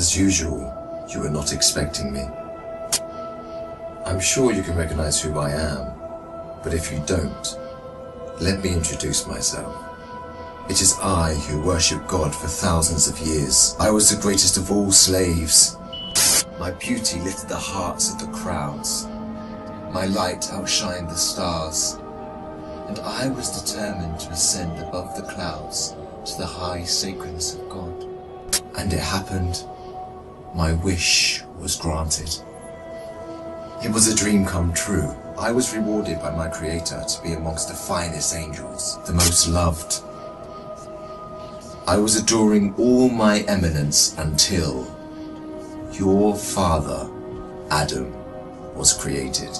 As usual, you were not expecting me. I'm sure you can recognize who I am, but if you don't, let me introduce myself. It is I who worship God for thousands of years. I was the greatest of all slaves. My beauty lifted the hearts of the crowds. My light outshined the stars. And I was determined to ascend above the clouds to the high sacredness of God. And it happened. My wish was granted. It was a dream come true. I was rewarded by my Creator to be amongst the finest angels, the most loved. I was adoring all my eminence until your father, Adam, was created.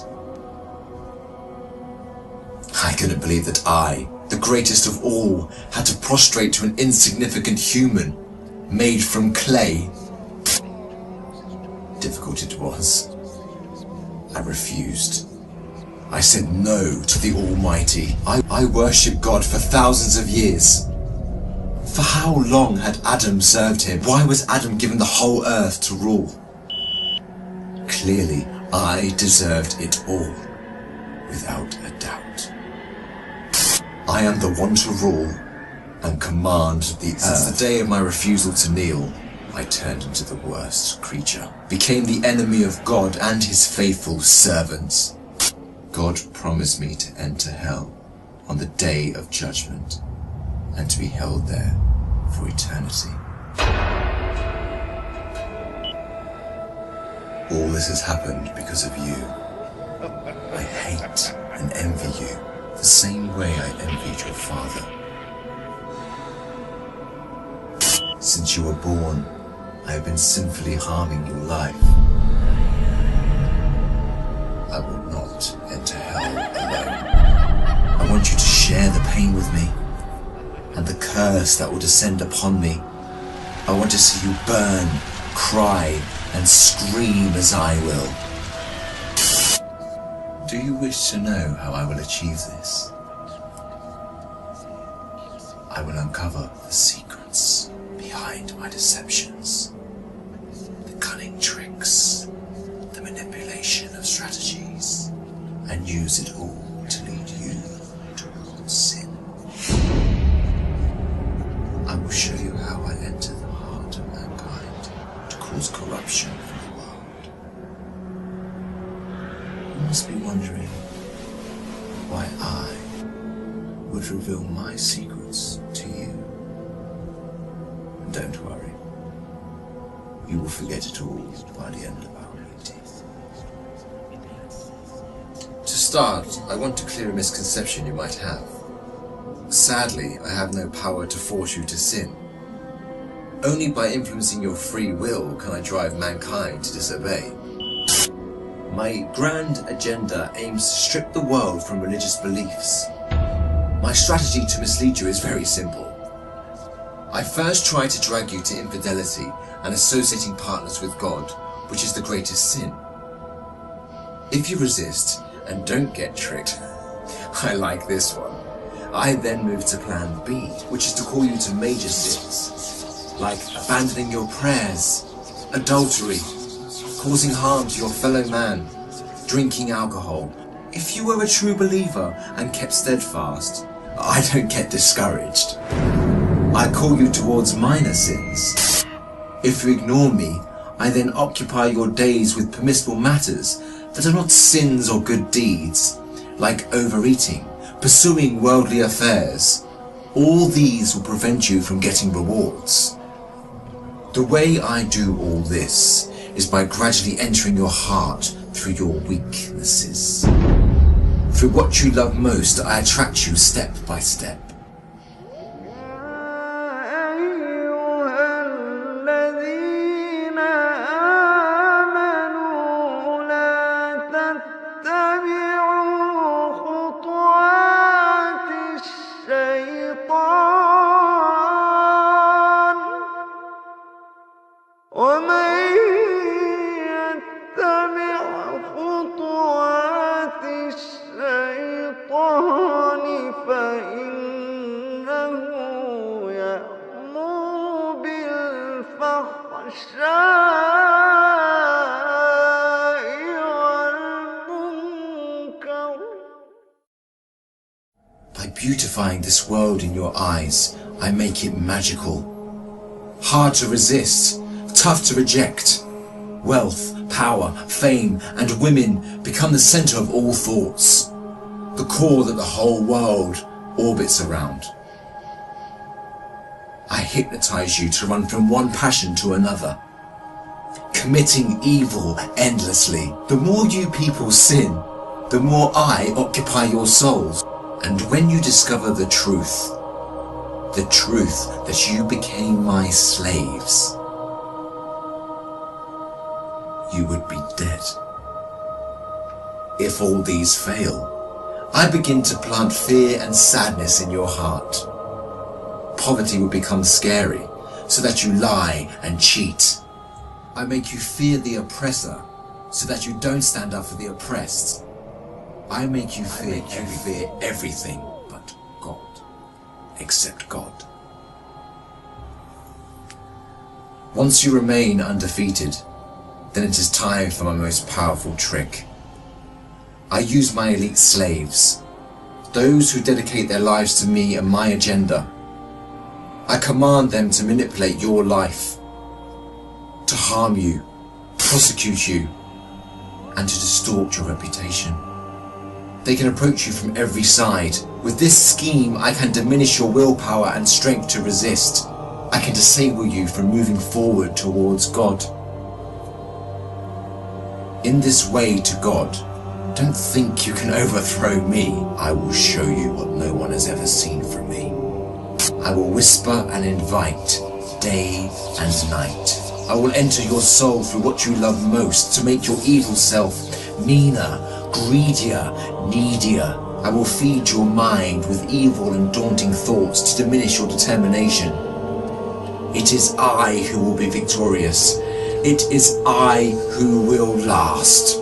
I couldn't believe that I, the greatest of all, had to prostrate to an insignificant human made from clay. Difficult it was. I refused. I said no to the Almighty. I worshipped God for thousands of years. For how long had Adam served him? Why was Adam given the whole earth to rule? Clearly, I deserved it all, without a doubt. I am the one to rule and command the earth. Since the day of my refusal to kneel, I turned into the worst creature, became the enemy of God and his faithful servants. God promised me to enter hell on the day of judgment and to be held there for eternity. All this has happened because of you. I hate and envy you the same way I envied your father. Since you were born, I have been sinfully harming your life. I will not enter hell alone. I want you to share the pain with me and the curse that will descend upon me. I want to see you burn, cry, and scream as I will. Do you wish to know how I will achieve this? I will uncover the secrets behind my deceptions, the cunning tricks, the manipulation of strategies, and use it all to lead you towards sin. I will show you how I enter the heart of mankind to cause corruption in the world. You must be wondering why I would reveal my secrets to you. Don't worry, you will forget it all by the end of our meeting. To start, I want to clear a misconception you might have. Sadly, I have no power to force you to sin. Only by influencing your free will can I drive mankind to disobey. My grand agenda aims to strip the world from religious beliefs. My strategy to mislead you is very simple. I first try to drag you to infidelity and associating partners with God, which is the greatest sin. If you resist and don't get tricked, I like this one. I then move to plan B, which is to call you to major sins, like abandoning your prayers, adultery, causing harm to your fellow man, drinking alcohol. If you were a true believer and kept steadfast, I don't get discouraged. I call you towards minor sins. If you ignore me, I then occupy your days with permissible matters that are not sins or good deeds, like overeating, pursuing worldly affairs. All these will prevent you from getting rewards. The way I do all this is by gradually entering your heart through your weaknesses. Through what you love most, I attract you step by step. فإنه يأمر بالفحشاء Beautifying this world in your eyes, I make it magical. Hard to resist, tough to reject. Wealth, power, fame, and women become the center of all thoughts, the core that the whole world orbits around. I hypnotize you to run from one passion to another, committing evil endlessly. The more you people sin, the more I occupy your souls. And when you discover the truth that you became my slaves, you would be dead. If all these fail, I begin to plant fear and sadness in your heart. Poverty will become scary, so that you lie and cheat. I make you fear the oppressor, so that you don't stand up for the oppressed. I make you fear everything but God, except God. Once you remain undefeated, then it is time for my most powerful trick. I use my elite slaves, those who dedicate their lives to me and my agenda. I command them to manipulate your life, to harm you, prosecute you, and to distort your reputation. They can approach you from every side. With this scheme, I can diminish your willpower and strength to resist. I can disable you from moving forward towards God. In this way to God, don't think you can overthrow me. I will show you what no one has ever seen from me. I will whisper and invite, day and night. I will enter your soul through what you love most to make your evil self meaner, greedier, needier. I will feed your mind with evil and daunting thoughts to diminish your determination. It is I who will be victorious. It is I who will last.